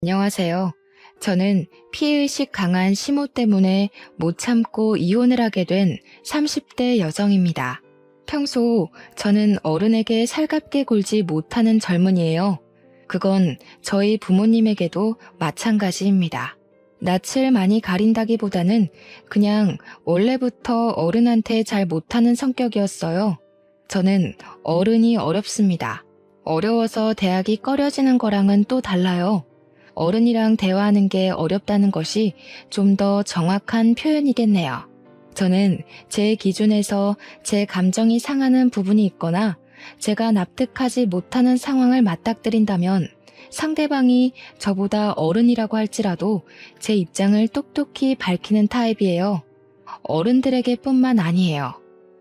안녕하세요. 저는 피해의식 강한 시모 때문에 못 참고 이혼을 하게 된 30대 여성입니다. 평소 저는 어른에게 살갑게 굴지 못하는 젊은이에요. 그건 저희 부모님에게도 마찬가지입니다. 낯을 많이 가린다기보다는 그냥 원래부터 어른한테 잘 못하는 성격이었어요. 저는 어른이 어렵습니다. 어려워서 대학이 꺼려지는 거랑은 또 달라요. 어른이랑 대화하는 게 어렵다는 것이 좀 더 정확한 표현이겠네요. 저는 제 기준에서 제 감정이 상하는 부분이 있거나 제가 납득하지 못하는 상황을 맞닥뜨린다면 상대방이 저보다 어른이라고 할지라도 제 입장을 똑똑히 밝히는 타입이에요. 어른들에게 뿐만 아니에요.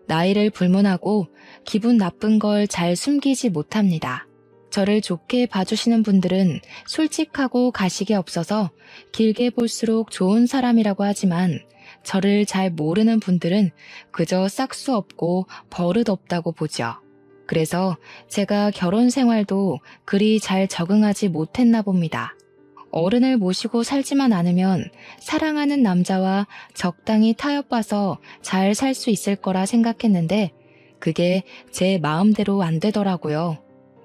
나이를 불문하고 기분 나쁜 걸 잘 숨기지 못합니다. 저를 좋게 봐주시는 분들은 솔직하고 가식이 없어서 길게 볼수록 좋은 사람이라고 하지만 저를 잘 모르는 분들은 그저 싹수 없고 버릇 없다고 보죠. 그래서 제가 결혼 생활도 그리 잘 적응하지 못했나 봅니다. 어른을 모시고 살지만 않으면 사랑하는 남자와 적당히 타협봐서 잘 살 수 있을 거라 생각했는데 그게 제 마음대로 안 되더라고요.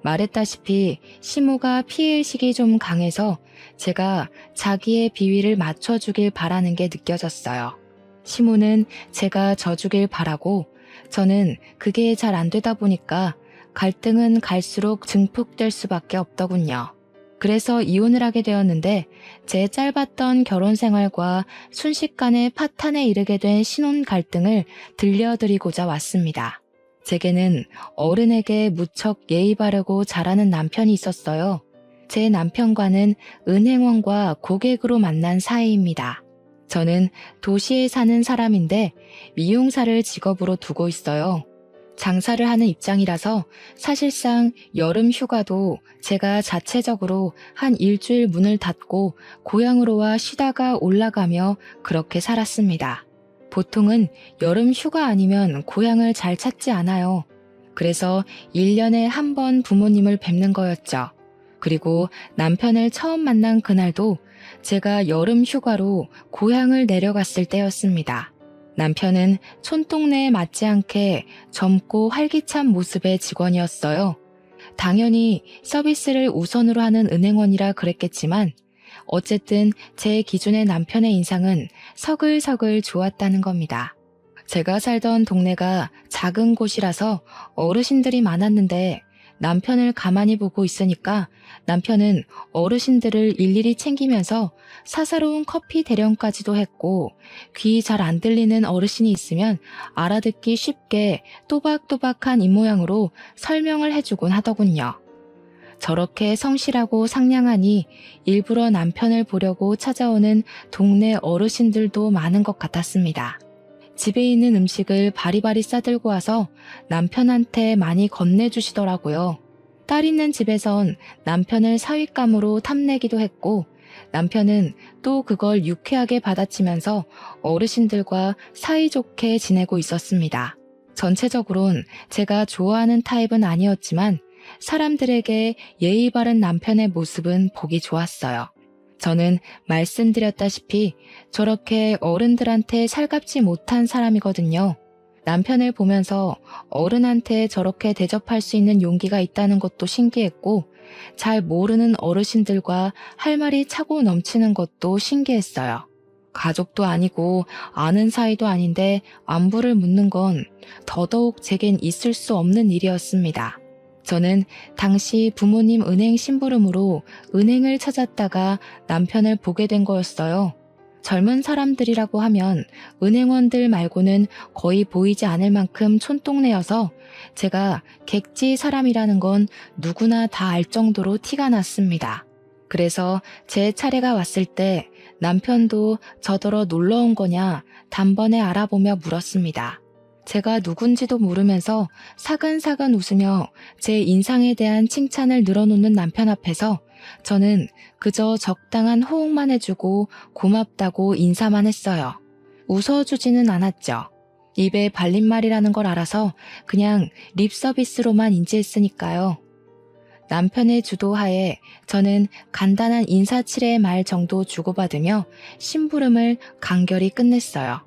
말했다시피 시모가 피해의식이 좀 강해서 제가 자기의 비위를 맞춰주길 바라는 게 느껴졌어요. 시모는 제가 져주길 바라고 저는 그게 잘 안 되다 보니까 갈등은 갈수록 증폭될 수밖에 없더군요. 그래서 이혼을 하게 되었는데 제 짧았던 결혼 생활과 순식간에 파탄에 이르게 된 신혼 갈등을 들려드리고자 왔습니다. 제게는 어른에게 무척 예의 바르고 잘하는 남편이 있었어요. 제 남편과는 은행원과 고객으로 만난 사이입니다. 저는 도시에 사는 사람인데 미용사를 직업으로 두고 있어요. 장사를 하는 입장이라서 사실상 여름 휴가도 제가 자체적으로 한 일주일 문을 닫고 고향으로 와 쉬다가 올라가며 그렇게 살았습니다. 보통은 여름 휴가 아니면 고향을 잘 찾지 않아요. 그래서 1년에 한 번 부모님을 뵙는 거였죠. 그리고 남편을 처음 만난 그날도 제가 여름 휴가로 고향을 내려갔을 때였습니다. 남편은 촌동네에 맞지 않게 젊고 활기찬 모습의 직원이었어요. 당연히 서비스를 우선으로 하는 은행원이라 그랬겠지만 어쨌든 제 기준의 남편의 인상은 서글서글 좋았다는 겁니다. 제가 살던 동네가 작은 곳이라서 어르신들이 많았는데 남편을 가만히 보고 있으니까 남편은 어르신들을 일일이 챙기면서 사사로운 커피 대령까지도 했고 귀 잘 안 들리는 어르신이 있으면 알아듣기 쉽게 또박또박한 입모양으로 설명을 해주곤 하더군요. 저렇게 성실하고 상냥하니 일부러 남편을 보려고 찾아오는 동네 어르신들도 많은 것 같았습니다. 집에 있는 음식을 바리바리 싸들고 와서 남편한테 많이 건네주시더라고요. 딸 있는 집에선 남편을 사윗감으로 탐내기도 했고 남편은 또 그걸 유쾌하게 받아치면서 어르신들과 사이좋게 지내고 있었습니다. 전체적으론 제가 좋아하는 타입은 아니었지만 사람들에게 예의 바른 남편의 모습은 보기 좋았어요. 저는 말씀드렸다시피 저렇게 어른들한테 살갑지 못한 사람이거든요. 남편을 보면서 어른한테 저렇게 대접할 수 있는 용기가 있다는 것도 신기했고 잘 모르는 어르신들과 할 말이 차고 넘치는 것도 신기했어요. 가족도 아니고 아는 사이도 아닌데 안부를 묻는 건 더더욱 제겐 있을 수 없는 일이었습니다. 저는 당시 부모님 은행 심부름으로 은행을 찾았다가 남편을 보게 된 거였어요. 젊은 사람들이라고 하면 은행원들 말고는 거의 보이지 않을 만큼 촌동네여서 제가 객지 사람이라는 건 누구나 다 알 정도로 티가 났습니다. 그래서 제 차례가 왔을 때 남편도 저더러 놀러 온 거냐 단번에 알아보며 물었습니다. 제가 누군지도 모르면서 사근사근 웃으며 제 인상에 대한 칭찬을 늘어놓는 남편 앞에서 저는 그저 적당한 호응만 해주고 고맙다고 인사만 했어요. 웃어주지는 않았죠. 입에 발린 말이라는 걸 알아서 그냥 립 서비스로만 인지했으니까요. 남편의 주도하에 저는 간단한 인사치레의 말 정도 주고받으며 심부름을 간결히 끝냈어요.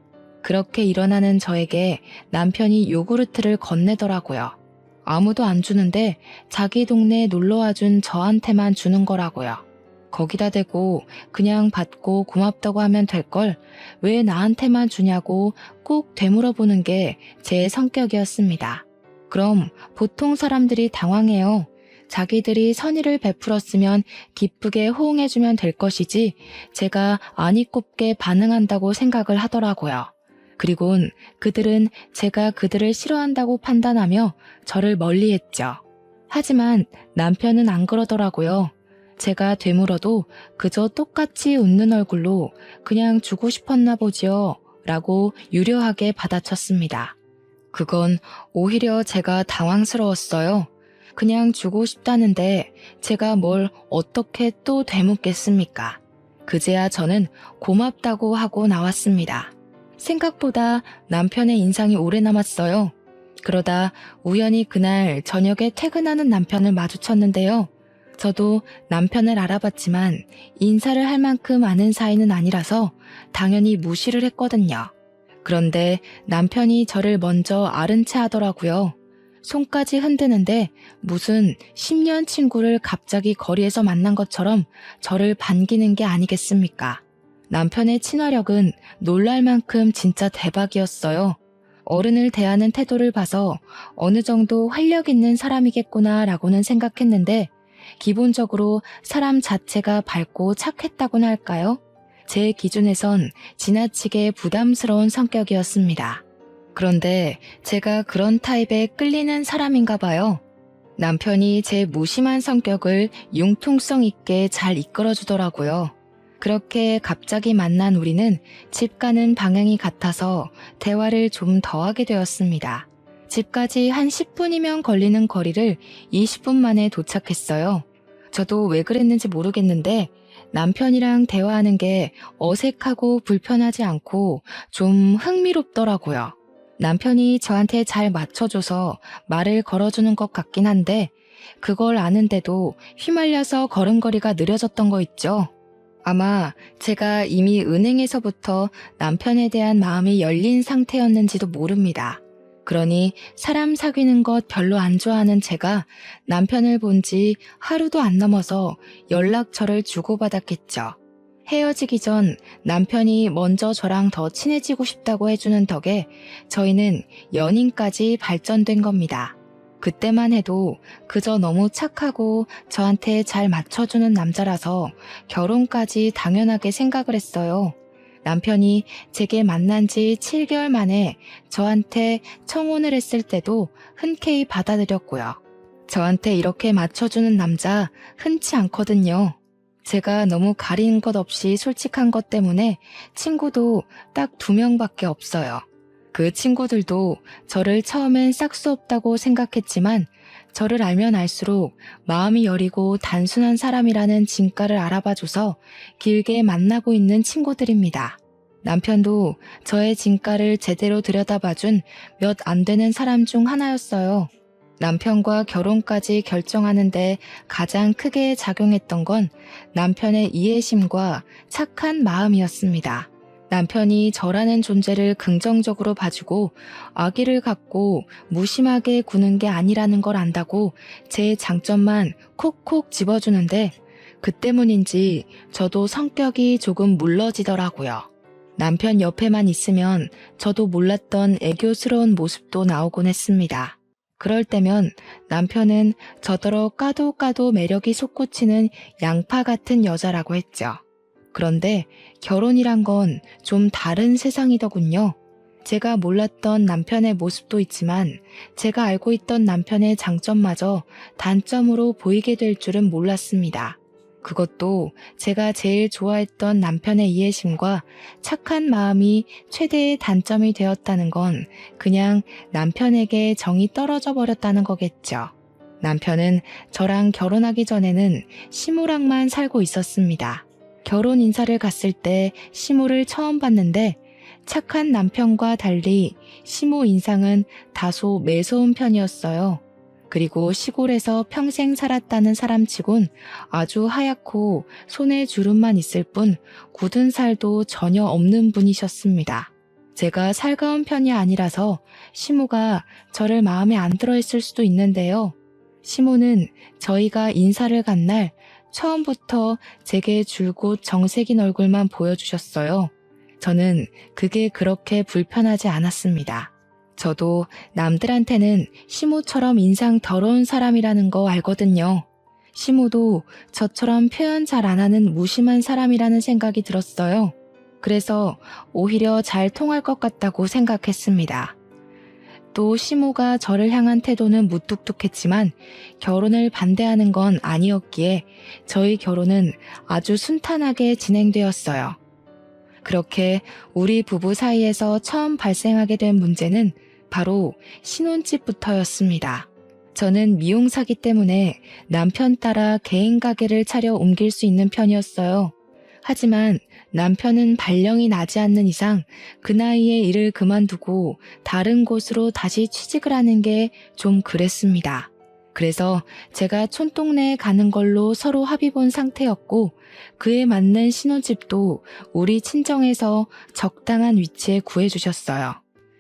그렇게 일어나는 저에게 남편이 요구르트를 건네더라고요. 아무도 안 주는데 자기 동네에 놀러와 준 저한테만 주는 거라고요. 거기다 대고 그냥 받고 고맙다고 하면 될 걸 왜 나한테만 주냐고 꼭 되물어보는 게 제 성격이었습니다. 그럼 보통 사람들이 당황해요. 자기들이 선의를 베풀었으면 기쁘게 호응해주면 될 것이지 제가 아니 꼽게 반응한다고 생각을 하더라고요. 그리곤 그들은 제가 그들을 싫어한다고 판단하며 저를 멀리했죠. 하지만 남편은 안 그러더라고요. 제가 되물어도 그저 똑같이 웃는 얼굴로 그냥 주고 싶었나 보지요 라고 유려하게 받아쳤습니다. 그건 오히려 제가 당황스러웠어요. 그냥 주고 싶다는데 제가 뭘 어떻게 또 되묻겠습니까? 그제야 저는 고맙다고 하고 나왔습니다. 생각보다 남편의 인상이 오래 남았어요. 그러다 우연히 그날 저녁에 퇴근하는 남편을 마주쳤는데요. 저도 남편을 알아봤지만 인사를 할 만큼 아는 사이는 아니라서 당연히 무시를 했거든요. 그런데 남편이 저를 먼저 아른 채 하더라고요. 손까지 흔드는데 무슨 10년 친구를 갑자기 거리에서 만난 것처럼 저를 반기는 게 아니겠습니까? 남편의 친화력은 놀랄 만큼 진짜 대박이었어요. 어른을 대하는 태도를 봐서 어느 정도 활력 있는 사람이겠구나 라고는 생각했는데 기본적으로 사람 자체가 밝고 착했다고나 할까요? 제 기준에선 지나치게 부담스러운 성격이었습니다. 그런데 제가 그런 타입에 끌리는 사람인가 봐요. 남편이 제 무심한 성격을 융통성 있게 잘 이끌어주더라고요. 그렇게 갑자기 만난 우리는 집 가는 방향이 같아서 대화를 좀 더 하게 되었습니다. 집까지 한 10분이면 걸리는 거리를 20분 만에 도착했어요. 저도 왜 그랬는지 모르겠는데 남편이랑 대화하는 게 어색하고 불편하지 않고 좀 흥미롭더라고요. 남편이 저한테 잘 맞춰줘서 말을 걸어주는 것 같긴 한데 그걸 아는데도 휘말려서 걸음걸이가 느려졌던 거 있죠. 아마 제가 이미 은행에서부터 남편에 대한 마음이 열린 상태였는지도 모릅니다. 그러니 사람 사귀는 것 별로 안 좋아하는 제가 남편을 본 지 하루도 안 넘어서 연락처를 주고받았겠죠. 헤어지기 전 남편이 먼저 저랑 더 친해지고 싶다고 해주는 덕에 저희는 연인까지 발전된 겁니다. 그때만 해도 그저 너무 착하고 저한테 잘 맞춰주는 남자라서 결혼까지 당연하게 생각을 했어요. 남편이 제게 만난 지 7개월 만에 저한테 청혼을 했을 때도 흔쾌히 받아들였고요. 저한테 이렇게 맞춰주는 남자 흔치 않거든요. 제가 너무 가리는 것 없이 솔직한 것 때문에 친구도 딱 2명밖에 없어요. 그 친구들도 저를 처음엔 싹수 없다고 생각했지만 저를 알면 알수록 마음이 여리고 단순한 사람이라는 진가를 알아봐줘서 길게 만나고 있는 친구들입니다. 남편도 저의 진가를 제대로 들여다봐준 몇 안 되는 사람 중 하나였어요. 남편과 결혼까지 결정하는데 가장 크게 작용했던 건 남편의 이해심과 착한 마음이었습니다. 남편이 저라는 존재를 긍정적으로 봐주고 아기를 갖고 무심하게 구는 게 아니라는 걸 안다고 제 장점만 콕콕 집어주는데 그 때문인지 저도 성격이 조금 물러지더라고요. 남편 옆에만 있으면 저도 몰랐던 애교스러운 모습도 나오곤 했습니다. 그럴 때면 남편은 저더러 까도 매력이 솟구치는 양파 같은 여자라고 했죠. 그런데 결혼이란 건 좀 다른 세상이더군요. 제가 몰랐던 남편의 모습도 있지만 제가 알고 있던 남편의 장점마저 단점으로 보이게 될 줄은 몰랐습니다. 그것도 제가 제일 좋아했던 남편의 이해심과 착한 마음이 최대의 단점이 되었다는 건 그냥 남편에게 정이 떨어져 버렸다는 거겠죠. 남편은 저랑 결혼하기 전에는 시무랑만 살고 있었습니다. 결혼 인사를 갔을 때 시무를 처음 봤는데 착한 남편과 달리 시무 인상은 다소 매서운 편이었어요. 그리고 시골에서 평생 살았다는 사람치곤 아주 하얗고 손에 주름만 있을 뿐 굳은 살도 전혀 없는 분이셨습니다. 제가 살가운 편이 아니라서 시모가 저를 마음에 안 들어 했을 수도 있는데요. 시모는 저희가 인사를 간 날 처음부터 제게 줄곧 정색인 얼굴만 보여주셨어요. 저는 그게 그렇게 불편하지 않았습니다. 저도 남들한테는 시모처럼 인상 더러운 사람이라는 거 알거든요. 시모도 저처럼 표현 잘 안 하는 무심한 사람이라는 생각이 들었어요. 그래서 오히려 잘 통할 것 같다고 생각했습니다. 또 시모가 저를 향한 태도는 무뚝뚝했지만 결혼을 반대하는 건 아니었기에 저희 결혼은 아주 순탄하게 진행되었어요. 그렇게 우리 부부 사이에서 처음 발생하게 된 문제는 바로 신혼집부터였습니다. 저는 미용사기 때문에 남편 따라 개인 가게를 차려 옮길 수 있는 편이었어요. 하지만 남편은 발령이 나지 않는 이상 그 나이에 일을 그만두고 다른 곳으로 다시 취직을 하는 게 좀 그랬습니다. 그래서 제가 촌동네에 가는 걸로 서로 합의 본 상태였고 그에 맞는 신혼집도 우리 친정에서 적당한 위치에 구해주셨어요.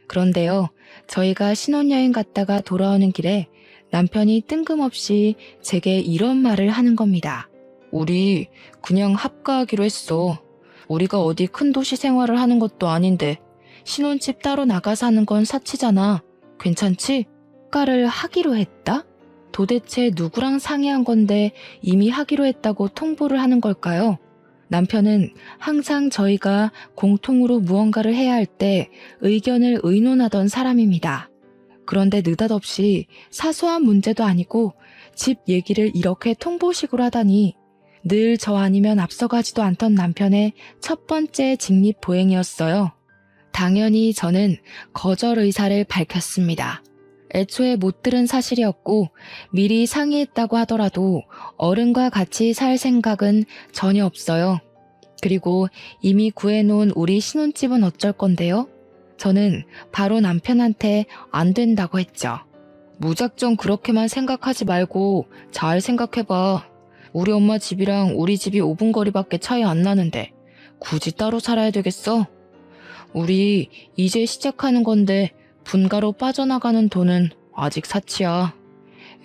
그런데요, 저희가 신혼여행 갔다가 돌아오는 길에 남편이 뜬금없이 제게 이런 말을 하는 겁니다. 우리 그냥 합가하기로 했어. 우리가 어디 큰 도시 생활을 하는 것도 아닌데 신혼집 따로 나가 사는 건 사치잖아. 괜찮지? 합가를 하기로 했다? 도대체 누구랑 상의한 건데 이미 하기로 했다고 통보를 하는 걸까요? 남편은 항상 저희가 공통으로 무언가를 해야 할 때 의견을 의논하던 사람입니다. 그런데 느닷없이 사소한 문제도 아니고 집 얘기를 이렇게 통보식으로 하다니 늘 저 아니면 앞서가지도 않던 남편의 첫 번째 직립보행이었어요. 당연히 저는 거절 의사를 밝혔습니다. 애초에 못 들은 사실이었고 미리 상의했다고 하더라도 어른과 같이 살 생각은 전혀 없어요. 그리고 이미 구해놓은 우리 신혼집은 어쩔 건데요? 저는 바로 남편한테 안 된다고 했죠. 무작정 그렇게만 생각하지 말고 잘 생각해봐. 우리 엄마 집이랑 우리 집이 5분 거리밖에 차이 안 나는데 굳이 따로 살아야 되겠어? 우리 이제 시작하는 건데 분가로 빠져나가는 돈은 아직 사치야.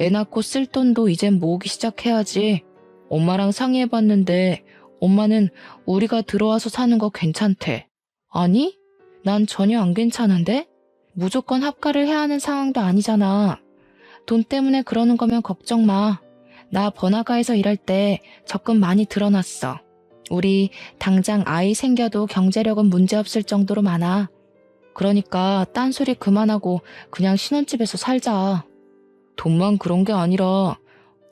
애 낳고 쓸 돈도 이젠 모으기 시작해야지. 엄마랑 상의해봤는데 엄마는 우리가 들어와서 사는 거 괜찮대. 아니? 난 전혀 안 괜찮은데? 무조건 합가를 해야 하는 상황도 아니잖아. 돈 때문에 그러는 거면 걱정 마. 나 번화가에서 일할 때 적금 많이 들어놨어. 우리 당장 아이 생겨도 경제력은 문제없을 정도로 많아. 그러니까 딴소리 그만하고 그냥 신혼집에서 살자. 돈만 그런 게 아니라,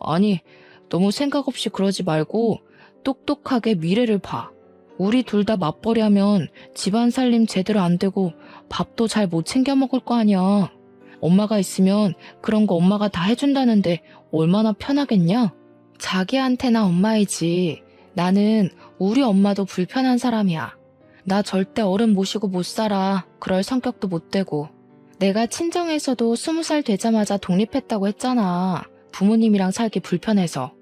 아니, 너무 생각 없이 그러지 말고 똑똑하게 미래를 봐. 우리 둘 다 맞벌이 하면 집안 살림 제대로 안 되고 밥도 잘 못 챙겨 먹을 거 아니야. 엄마가 있으면 그런 거 엄마가 다 해준다는데 얼마나 편하겠냐? 자기한테나 엄마이지. 나는 우리 엄마도 불편한 사람이야. 나 절대 어른 모시고 못 살아. 그럴 성격도 못 되고. 내가 친정에서도 20살 되자마자 독립했다고 했잖아. 부모님이랑 살기 불편해서.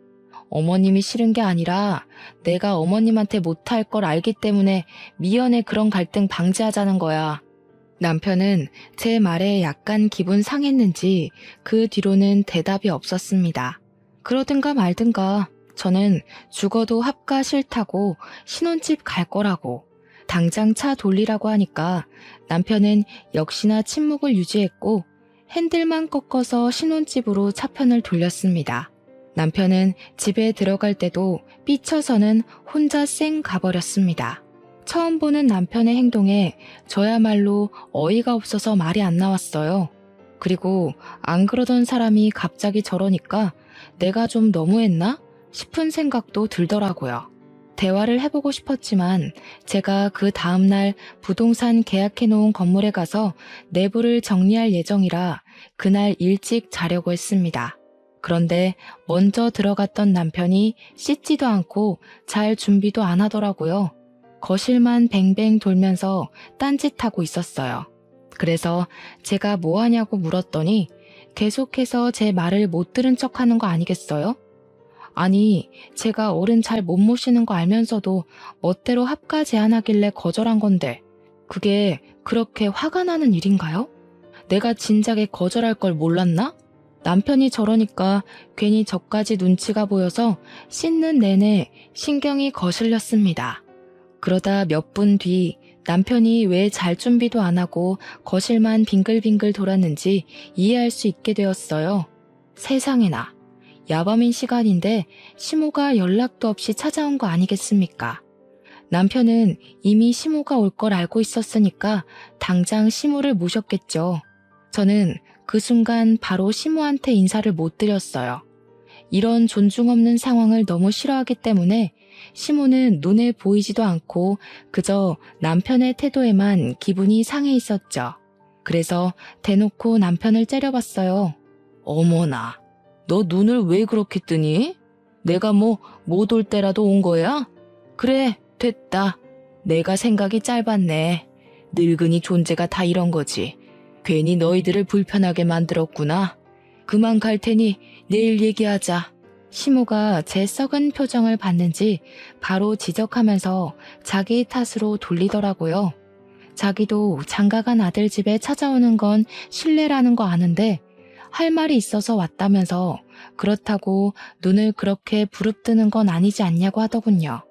어머님이 싫은 게 아니라 내가 어머님한테 못할 걸 알기 때문에 미연에 그런 갈등 방지하자는 거야. 남편은 제 말에 약간 기분 상했는지 그 뒤로는 대답이 없었습니다. 그러든가 말든가 저는 죽어도 합가 싫다고 신혼집 갈 거라고 당장 차 돌리라고 하니까 남편은 역시나 침묵을 유지했고 핸들만 꺾어서 신혼집으로 차편을 돌렸습니다. 남편은 집에 들어갈 때도 삐쳐서는 혼자 쌩 가버렸습니다. 처음 보는 남편의 행동에 저야말로 어이가 없어서 말이 안 나왔어요. 그리고 안 그러던 사람이 갑자기 저러니까 내가 좀 너무했나 싶은 생각도 들더라고요. 대화를 해보고 싶었지만 제가 그 다음날 부동산 계약해놓은 건물에 가서 내부를 정리할 예정이라 그날 일찍 자려고 했습니다. 그런데 먼저 들어갔던 남편이 씻지도 않고 잘 준비도 안 하더라고요. 거실만 뱅뱅 돌면서 딴짓하고 있었어요. 그래서 제가 뭐 하냐고 물었더니 계속해서 제 말을 못 들은 척 하는 거 아니겠어요? 아니, 제가 어른 잘 못 모시는 거 알면서도 멋대로 합가 제안하길래 거절한 건데, 그게 그렇게 화가 나는 일인가요? 내가 진작에 거절할 걸 몰랐나? 남편이 저러니까 괜히 저까지 눈치가 보여서 씻는 내내 신경이 거슬렸습니다. 그러다 몇 분 뒤 남편이 왜 잘 준비도 안 하고 거실만 빙글빙글 돌았는지 이해할 수 있게 되었어요. 세상에나. 야밤인 시간인데 시모가 연락도 없이 찾아온 거 아니겠습니까? 남편은 이미 시모가 올 걸 알고 있었으니까 당장 시모를 모셨겠죠. 저는 그 순간 바로 시모한테 인사를 못 드렸어요. 이런 존중 없는 상황을 너무 싫어하기 때문에 시모는 눈에 보이지도 않고 그저 남편의 태도에만 기분이 상해 있었죠. 그래서 대놓고 남편을 째려봤어요. 어머나, 너 눈을 왜 그렇게 뜨니? 내가 뭐 못 올 때라도 온 거야? 그래, 됐다. 내가 생각이 짧았네. 늙은이 존재가 다 이런 거지. 괜히 너희들을 불편하게 만들었구나. 그만 갈 테니 내일 얘기하자. 시모가 제 썩은 표정을 봤는지 바로 지적하면서 자기 탓으로 돌리더라고요. 자기도 장가간 아들 집에 찾아오는 건 실례라는 거 아는데 할 말이 있어서 왔다면서 그렇다고 눈을 그렇게 부릅뜨는 건 아니지 않냐고 하더군요.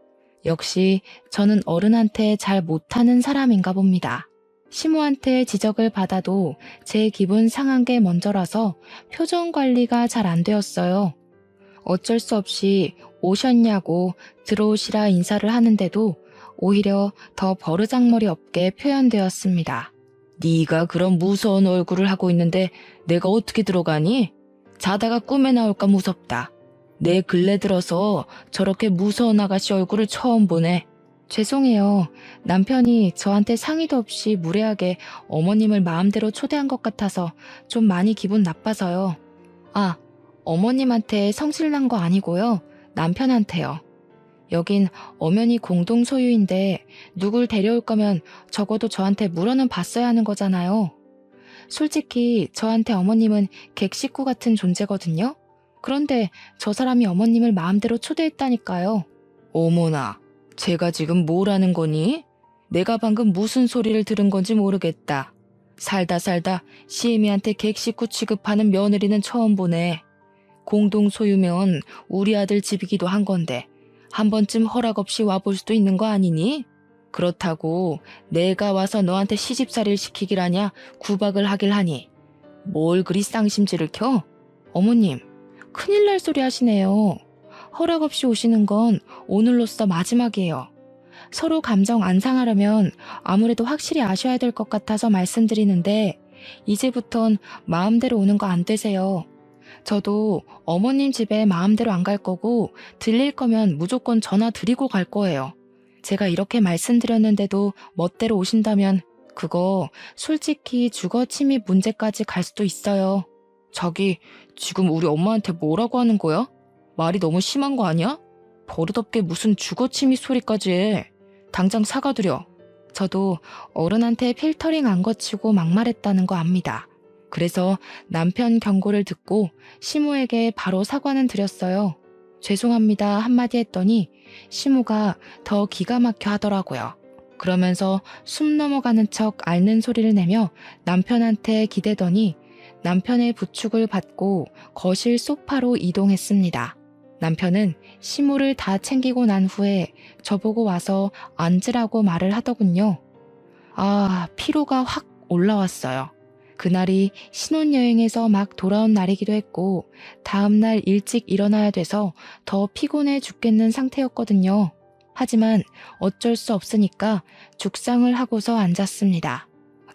역시 저는 어른한테 잘 못하는 사람인가 봅니다. 시모한테 지적을 받아도 제 기분 상한 게 먼저라서 표정 관리가 잘 안 되었어요. 어쩔 수 없이 오셨냐고 들어오시라 인사를 하는데도 오히려 더 버르장머리 없게 표현되었습니다. 네가 그런 무서운 얼굴을 하고 있는데 내가 어떻게 들어가니? 자다가 꿈에 나올까 무섭다. 내 근래 들어서 저렇게 무서운 아가씨 얼굴을 처음 보네. 죄송해요. 남편이 저한테 상의도 없이 무례하게 어머님을 마음대로 초대한 것 같아서 좀 많이 기분 나빠서요. 아, 어머님한테 성질난 거 아니고요. 남편한테요. 여긴 엄연히 공동 소유인데 누굴 데려올 거면 적어도 저한테 물어는 봤어야 하는 거잖아요. 솔직히 저한테 어머님은 객식구 같은 존재거든요. 그런데 저 사람이 어머님을 마음대로 초대했다니까요. 어머나, 제가 지금 뭘 하는 거니? 내가 방금 무슨 소리를 들은 건지 모르겠다. 살다 시애미한테 객식구 취급하는 며느리는 처음 보네. 공동 소유면 우리 아들 집이기도 한 건데 한 번쯤 허락 없이 와볼 수도 있는 거 아니니? 그렇다고 내가 와서 너한테 시집살이를 시키기라냐 구박을 하길 하니 뭘 그리 쌍심지를 켜? 어머님, 큰일 날 소리 하시네요. 허락 없이 오시는 건 오늘로써 마지막이에요. 서로 감정 안 상하려면 아무래도 확실히 아셔야 될 것 같아서 말씀드리는데 이제부턴 마음대로 오는 거 안 되세요. 저도 어머님 집에 마음대로 안 갈 거고 들릴 거면 무조건 전화 드리고 갈 거예요. 제가 이렇게 말씀드렸는데도 멋대로 오신다면 그거 솔직히 주거 침입 문제까지 갈 수도 있어요. 자기 지금 우리 엄마한테 뭐라고 하는 거야? 말이 너무 심한 거 아니야? 버릇없게 무슨 주거 침입 소리까지 해. 당장 사과드려. 저도 어른한테 필터링 안 거치고 막말했다는 거 압니다. 그래서 남편 경고를 듣고 시모에게 바로 사과는 드렸어요. 죄송합니다 한마디 했더니 시모가 더 기가 막혀 하더라고요. 그러면서 숨 넘어가는 척 앓는 소리를 내며 남편한테 기대더니 남편의 부축을 받고 거실 소파로 이동했습니다. 남편은 시모를 다 챙기고 난 후에 저보고 와서 앉으라고 말을 하더군요. 아, 피로가 확 올라왔어요. 그날이 신혼여행에서 막 돌아온 날이기도 했고 다음날 일찍 일어나야 돼서 더 피곤해 죽겠는 상태였거든요. 하지만 어쩔 수 없으니까 죽상을 하고서 앉았습니다.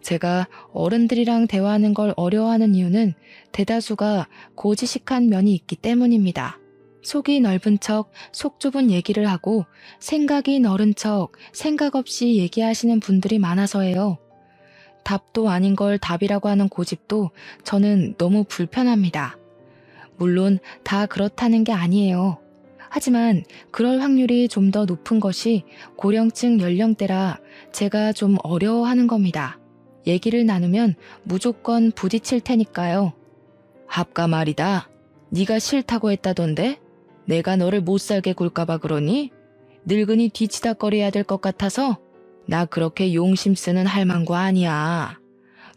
제가 어른들이랑 대화하는 걸 어려워하는 이유는 대다수가 고지식한 면이 있기 때문입니다. 속이 넓은 척 속 좁은 얘기를 하고 생각이 넓은 척 생각 없이 얘기하시는 분들이 많아서예요. 답도 아닌 걸 답이라고 하는 고집도 저는 너무 불편합니다. 물론 다 그렇다는 게 아니에요. 하지만 그럴 확률이 좀 더 높은 것이 고령층 연령대라 제가 좀 어려워하는 겁니다. 얘기를 나누면 무조건 부딪힐 테니까요. 합가 말이다. 네가 싫다고 했다던데? 내가 너를 못 살게 굴까봐 그러니? 늙은이 뒤치다거려야 될 것 같아서? 나 그렇게 용심 쓰는 할망구 아니야.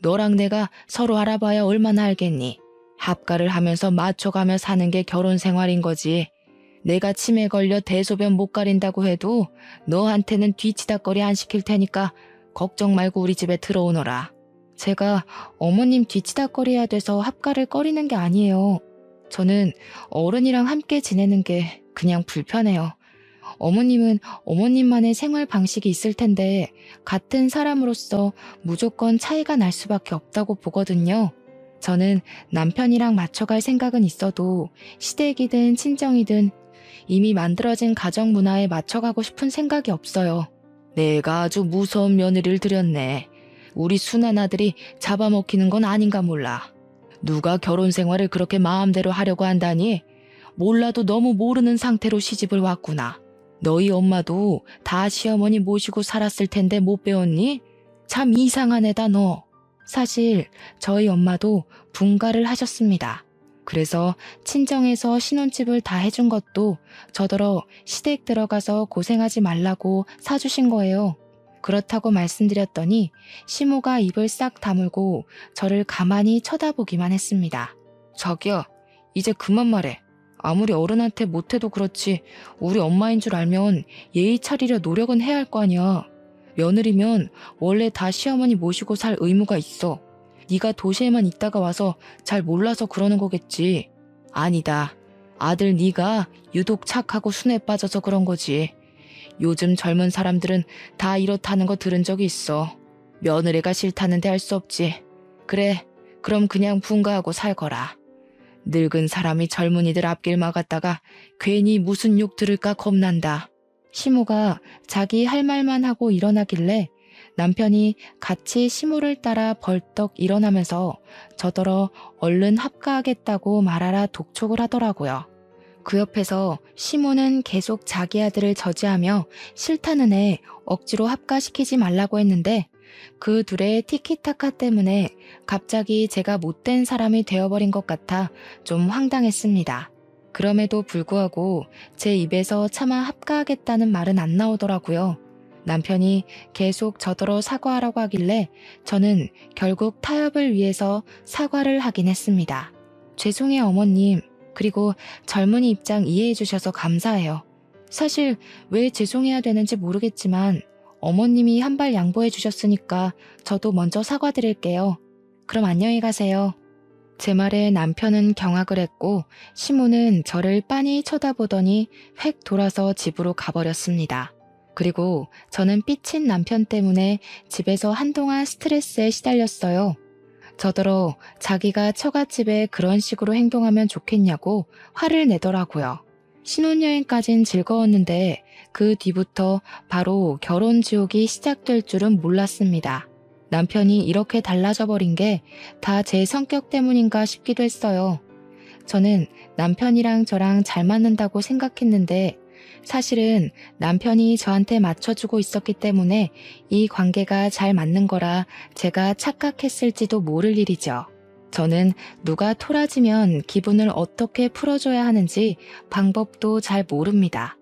너랑 내가 서로 알아봐야 얼마나 알겠니? 합가를 하면서 맞춰가며 사는 게 결혼 생활인 거지. 내가 치매 걸려 대소변 못 가린다고 해도 너한테는 뒤치다거리 안 시킬 테니까 걱정 말고 우리 집에 들어오너라. 제가 어머님 뒤치다거려야 돼서 합가를 꺼리는 게 아니에요. 저는 어른이랑 함께 지내는 게 그냥 불편해요. 어머님은 어머님만의 생활 방식이 있을 텐데 같은 사람으로서 무조건 차이가 날 수밖에 없다고 보거든요. 저는 남편이랑 맞춰갈 생각은 있어도 시댁이든 친정이든 이미 만들어진 가정 문화에 맞춰가고 싶은 생각이 없어요. 내가 아주 무서운 며느리를 들였네. 우리 순한 아들이 잡아먹히는 건 아닌가 몰라. 누가 결혼 생활을 그렇게 마음대로 하려고 한다니? 몰라도 너무 모르는 상태로 시집을 왔구나. 너희 엄마도 다 시어머니 모시고 살았을 텐데 못 배웠니? 참 이상한 애다 너. 사실 저희 엄마도 분가를 하셨습니다. 그래서 친정에서 신혼집을 다 해준 것도 저더러 시댁 들어가서 고생하지 말라고 사주신 거예요. 그렇다고 말씀드렸더니 시모가 입을 싹 다물고 저를 가만히 쳐다보기만 했습니다. 자기야, 이제 그만 말해. 아무리 어른한테 못해도 그렇지 우리 엄마인 줄 알면 예의 차리려 노력은 해야 할 거 아니야. 며느리면 원래 다 시어머니 모시고 살 의무가 있어. 네가 도시에만 있다가 와서 잘 몰라서 그러는 거겠지. 아니다. 아들 네가 유독 착하고 순해 빠져서 그런 거지. 요즘 젊은 사람들은 다 이렇다는 거 들은 적이 있어. 며느리가 싫다는데 할 수 없지. 그래, 그럼 그냥 분가하고 살거라. 늙은 사람이 젊은이들 앞길 막았다가 괜히 무슨 욕 들을까 겁난다. 시모가 자기 할 말만 하고 일어나길래 남편이 같이 시모를 따라 벌떡 일어나면서 저더러 얼른 합가하겠다고 말하라 독촉을 하더라고요. 그 옆에서 시모는 계속 자기 아들을 저지하며 싫다는 애 억지로 합가시키지 말라고 했는데 그 둘의 티키타카 때문에 갑자기 제가 못된 사람이 되어버린 것 같아 좀 황당했습니다. 그럼에도 불구하고 제 입에서 차마 합가하겠다는 말은 안 나오더라고요. 남편이 계속 저더러 사과하라고 하길래 저는 결국 타협을 위해서 사과를 하긴 했습니다. 죄송해요 어머님. 그리고 젊은이 입장 이해해 주셔서 감사해요. 사실 왜 죄송해야 되는지 모르겠지만 어머님이 한 발 양보해 주셨으니까 저도 먼저 사과드릴게요. 그럼 안녕히 가세요. 제 말에 남편은 경악을 했고 시모는 저를 빤히 쳐다보더니 획 돌아서 집으로 가버렸습니다. 그리고 저는 삐친 남편 때문에 집에서 한동안 스트레스에 시달렸어요. 저더러 자기가 처갓집에 그런 식으로 행동하면 좋겠냐고 화를 내더라고요. 신혼여행까진 즐거웠는데 그 뒤부터 바로 결혼 지옥이 시작될 줄은 몰랐습니다. 남편이 이렇게 달라져 버린 게 다 제 성격 때문인가 싶기도 했어요. 저는 남편이랑 저랑 잘 맞는다고 생각했는데 사실은 남편이 저한테 맞춰주고 있었기 때문에 이 관계가 잘 맞는 거라 제가 착각했을지도 모를 일이죠. 저는 누가 토라지면 기분을 어떻게 풀어줘야 하는지 방법도 잘 모릅니다.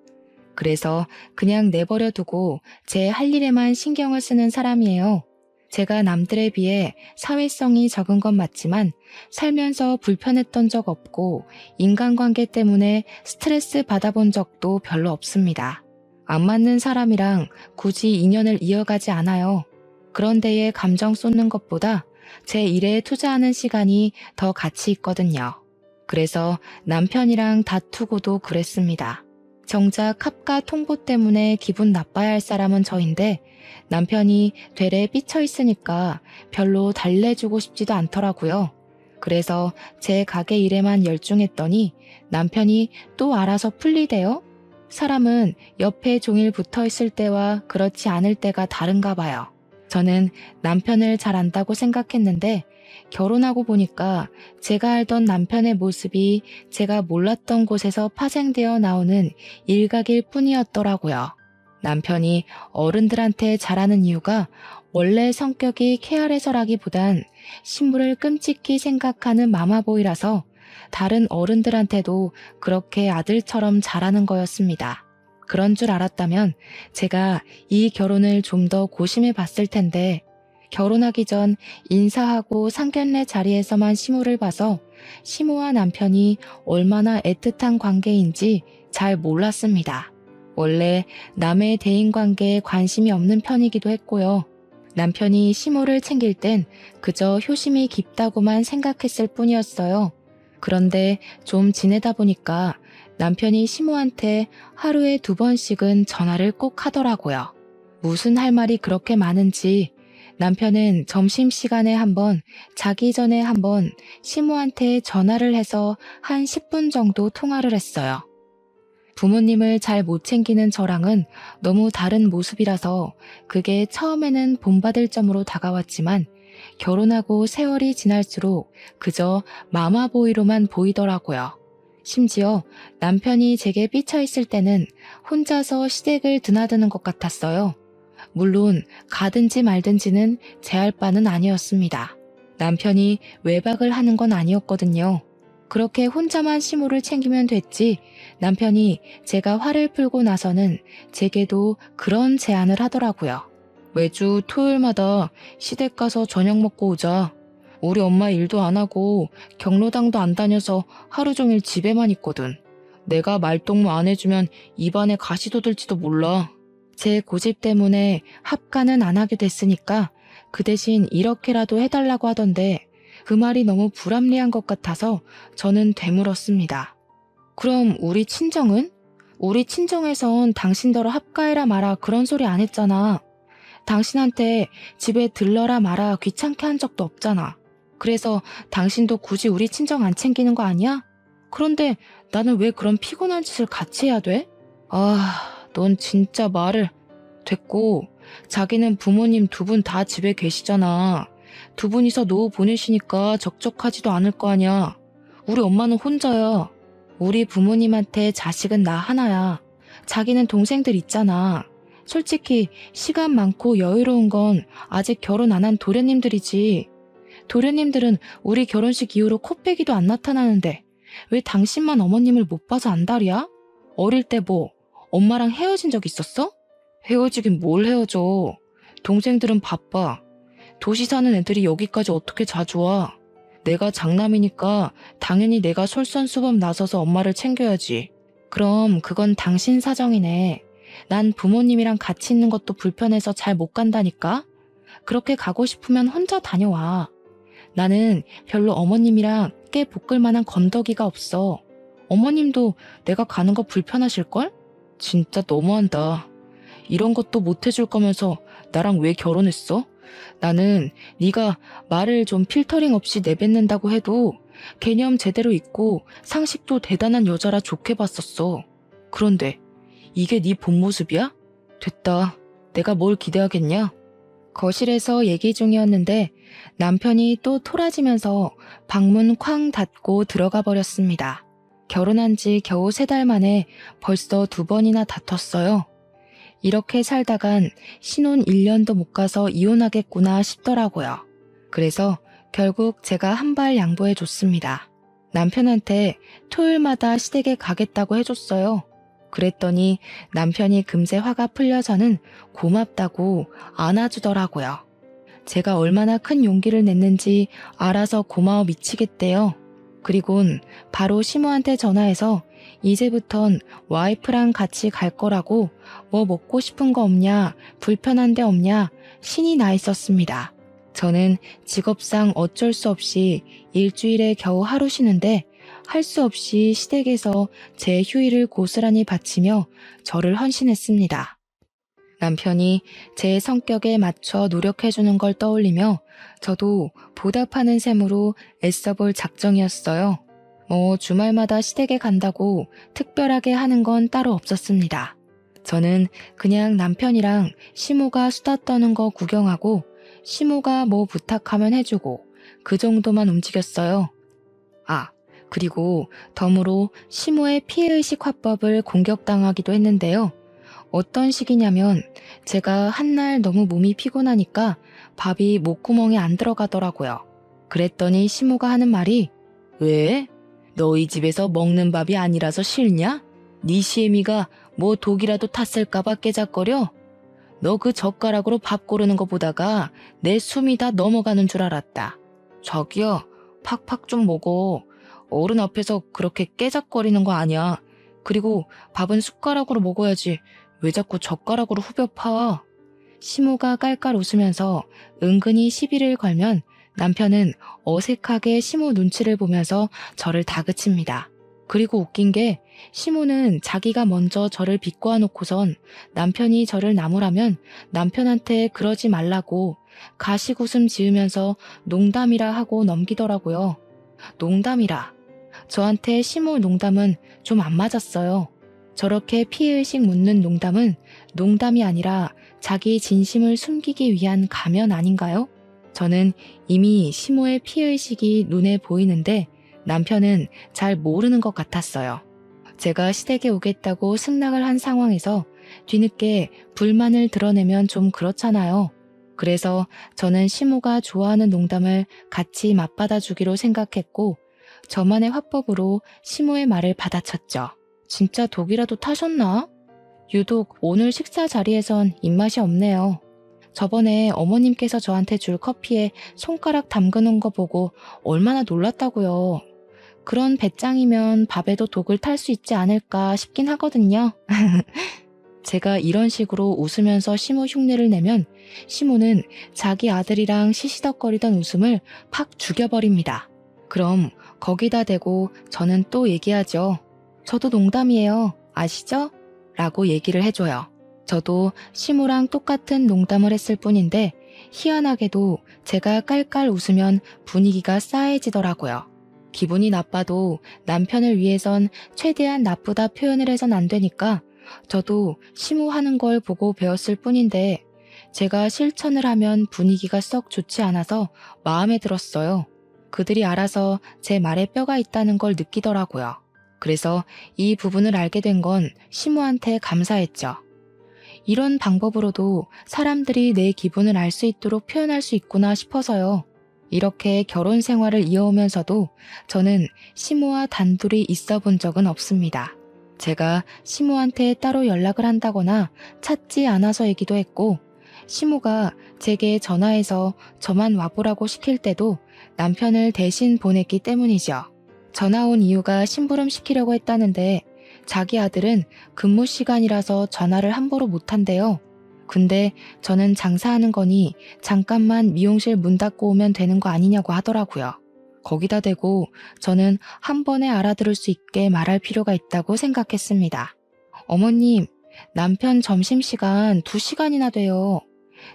그래서 그냥 내버려 두고 제 할 일에만 신경을 쓰는 사람이에요. 제가 남들에 비해 사회성이 적은 건 맞지만 살면서 불편했던 적 없고 인간관계 때문에 스트레스 받아본 적도 별로 없습니다. 안 맞는 사람이랑 굳이 인연을 이어가지 않아요. 그런 데에 감정 쏟는 것보다 제 일에 투자하는 시간이 더 가치 있거든요. 그래서 남편이랑 다투고도 그랬습니다. 정작 합가 통보 때문에 기분 나빠야 할 사람은 저인데 남편이 되레 삐쳐 있으니까 별로 달래주고 싶지도 않더라고요. 그래서 제 가게 일에만 열중했더니 남편이 또 알아서 풀리대요. 사람은 옆에 종일 붙어 있을 때와 그렇지 않을 때가 다른가 봐요. 저는 남편을 잘 안다고 생각했는데 결혼하고 보니까 제가 알던 남편의 모습이 제가 몰랐던 곳에서 파생되어 나오는 일각일 뿐이었더라고요. 남편이 어른들한테 잘하는 이유가 원래 성격이 케어레서라기보단 신부를 끔찍히 생각하는 마마보이라서 다른 어른들한테도 그렇게 아들처럼 잘하는 거였습니다. 그런 줄 알았다면 제가 이 결혼을 좀 더 고심해 봤을 텐데 결혼하기 전 인사하고 상견례 자리에서만 시무를 봐서 시무와 남편이 얼마나 애틋한 관계인지 잘 몰랐습니다. 원래 남의 대인관계에 관심이 없는 편이기도 했고요. 남편이 시무를 챙길 땐 그저 효심이 깊다고만 생각했을 뿐이었어요. 그런데 좀 지내다 보니까 남편이 시무한테 하루에 2번씩은 전화를 꼭 하더라고요. 무슨 할 말이 그렇게 많은지 남편은 점심시간에 1번, 자기 전에 1번 시무한테 전화를 해서 한 10분 정도 통화를 했어요. 부모님을 잘 못 챙기는 저랑은 너무 다른 모습이라서 그게 처음에는 본받을 점으로 다가왔지만 결혼하고 세월이 지날수록 그저 마마보이로만 보이더라고요. 심지어 남편이 제게 삐쳐있을 때는 혼자서 시댁을 드나드는 것 같았어요. 물론 가든지 말든지는 제할 바는 아니었습니다. 남편이 외박을 하는 건 아니었거든요. 그렇게 혼자만 시무를 챙기면 됐지 남편이 제가 화를 풀고 나서는 제게도 그런 제안을 하더라고요. 매주 토요일마다 시댁 가서 저녁 먹고 오자. 우리 엄마 일도 안 하고 경로당도 안 다녀서 하루 종일 집에만 있거든. 내가 말동무 안 해주면 입안에 가시 돋을지도 몰라. 제 고집 때문에 합가는 안 하게 됐으니까 그 대신 이렇게라도 해달라고 하던데 그 말이 너무 불합리한 것 같아서 저는 되물었습니다. 그럼 우리 친정은? 우리 친정에선 당신더러 합가해라 마라 그런 소리 안 했잖아. 당신한테 집에 들러라 마라 귀찮게 한 적도 없잖아. 그래서 당신도 굳이 우리 친정 안 챙기는 거 아니야? 그런데 나는 왜 그런 피곤한 짓을 같이 해야 돼? 넌 진짜 말을... 됐고, 자기는 부모님 2분 다 집에 계시잖아. 2분이서 노후 보내시니까 적적하지도 않을 거 아니야. 우리 엄마는 혼자야. 우리 부모님한테 자식은 나 하나야. 자기는 동생들 있잖아. 솔직히 시간 많고 여유로운 건 아직 결혼 안 한 도련님들이지. 도련님들은 우리 결혼식 이후로 코빼기도 안 나타나는데 왜 당신만 어머님을 못 봐서 안달이야? 어릴 때 뭐 엄마랑 헤어진 적 있었어? 헤어지긴 뭘 헤어져. 동생들은 바빠. 도시 사는 애들이 여기까지 어떻게 자주 와. 내가 장남이니까 당연히 내가 솔선수범 나서서 엄마를 챙겨야지. 그럼 그건 당신 사정이네. 난 부모님이랑 같이 있는 것도 불편해서 잘 못 간다니까? 그렇게 가고 싶으면 혼자 다녀와. 나는 별로 어머님이랑 깨 볶을 만한 건더기가 없어. 어머님도 내가 가는 거 불편하실걸? 진짜 너무한다. 이런 것도 못 해줄 거면서 나랑 왜 결혼했어? 나는 네가 말을 좀 필터링 없이 내뱉는다고 해도 개념 제대로 있고 상식도 대단한 여자라 좋게 봤었어. 그런데 이게 네 본 모습이야? 됐다. 내가 뭘 기대하겠냐? 거실에서 얘기 중이었는데 남편이 또 토라지면서 방문 쾅 닫고 들어가 버렸습니다. 결혼한 지 겨우 3달 만에 벌써 2번이나 다퉜어요. 이렇게 살다간 신혼 1년도 못 가서 이혼하겠구나 싶더라고요. 그래서 결국 제가 한 발 양보해 줬습니다. 남편한테 토요일마다 시댁에 가겠다고 해줬어요. 그랬더니 남편이 금세 화가 풀려서는 고맙다고 안아주더라고요. 제가 얼마나 큰 용기를 냈는지 알아서 고마워 미치겠대요. 그리곤 바로 시모한테 전화해서 이제부턴 와이프랑 같이 갈 거라고 뭐 먹고 싶은 거 없냐, 불편한 데 없냐 신이 나 있었습니다. 저는 직업상 어쩔 수 없이 일주일에 겨우 하루 쉬는데 할 수 없이 시댁에서 제 휴일을 고스란히 바치며 저를 헌신했습니다. 남편이 제 성격에 맞춰 노력해주는 걸 떠올리며 저도 보답하는 셈으로 애써볼 작정이었어요. 주말마다 시댁에 간다고 특별하게 하는 건 따로 없었습니다. 저는 그냥 남편이랑 시모가 수다 떠는 거 구경하고 시모가 뭐 부탁하면 해주고 그 정도만 움직였어요. 그리고 덤으로 시모의 피해의식 화법을 공격당하기도 했는데요. 어떤 식이냐면 제가 한날 너무 몸이 피곤하니까 밥이 목구멍에 안 들어가더라고요. 그랬더니 시모가 하는 말이 왜? 너희 집에서 먹는 밥이 아니라서 싫냐? 네 시애미가 뭐 독이라도 탔을까봐 깨작거려? 너 그 젓가락으로 밥 고르는 거 보다가 내 숨이 다 넘어가는 줄 알았다. 자기야, 팍팍 좀 먹어. 어른 앞에서 그렇게 깨작거리는 거 아니야. 그리고 밥은 숟가락으로 먹어야지. 왜 자꾸 젓가락으로 후벼 파? 시모가 깔깔 웃으면서 은근히 시비를 걸면 남편은 어색하게 시모 눈치를 보면서 저를 다그칩니다. 그리고 웃긴 게 시모는 자기가 먼저 저를 비꼬아 놓고선 남편이 저를 나무라면 남편한테 그러지 말라고 가식웃음 지으면서 농담이라 하고 넘기더라고요. 농담이라. 저한테 시모 농담은 좀 안 맞았어요. 저렇게 피해의식 묻는 농담은 농담이 아니라 자기 진심을 숨기기 위한 가면 아닌가요? 저는 이미 시모의 피해의식이 눈에 보이는데 남편은 잘 모르는 것 같았어요. 제가 시댁에 오겠다고 승낙을 한 상황에서 뒤늦게 불만을 드러내면 좀 그렇잖아요. 그래서 저는 시모가 좋아하는 농담을 같이 맞받아주기로 생각했고 저만의 화법으로 시모의 말을 받아쳤죠. 진짜 독이라도 타셨나? 유독 오늘 식사 자리에선 입맛이 없네요. 저번에 어머님께서 저한테 줄 커피에 손가락 담그는 거 보고 얼마나 놀랐다고요. 그런 배짱이면 밥에도 독을 탈 수 있지 않을까 싶긴 하거든요. 제가 이런 식으로 웃으면서 시모 흉내를 내면 시모는 자기 아들이랑 시시덕거리던 웃음을 팍 죽여버립니다. 그럼 거기다 대고 저는 또 얘기하죠. 저도 농담이에요. 아시죠? 라고 얘기를 해줘요. 저도 시모랑 똑같은 농담을 했을 뿐인데 희한하게도 제가 깔깔 웃으면 분위기가 싸해지더라고요. 기분이 나빠도 남편을 위해선 최대한 나쁘다 표현을 해선 안 되니까 저도 시모 하는 걸 보고 배웠을 뿐인데 제가 실천을 하면 분위기가 썩 좋지 않아서 마음에 들었어요. 그들이 알아서 제 말에 뼈가 있다는 걸 느끼더라고요. 그래서 이 부분을 알게 된 건 시모한테 감사했죠. 이런 방법으로도 사람들이 내 기분을 알 수 있도록 표현할 수 있구나 싶어서요. 이렇게 결혼 생활을 이어오면서도 저는 시모와 단둘이 있어 본 적은 없습니다. 제가 시모한테 따로 연락을 한다거나 찾지 않아서이기도 했고 시모가 제게 전화해서 저만 와보라고 시킬 때도 남편을 대신 보냈기 때문이죠. 전화 온 이유가 심부름 시키려고 했다는데 자기 아들은 근무 시간이라서 전화를 함부로 못한대요. 근데 저는 장사하는 거니 잠깐만 미용실 문 닫고 오면 되는 거 아니냐고 하더라고요. 거기다 대고 저는 한 번에 알아들을 수 있게 말할 필요가 있다고 생각했습니다. 어머님, 남편 점심시간 2시간이나 돼요.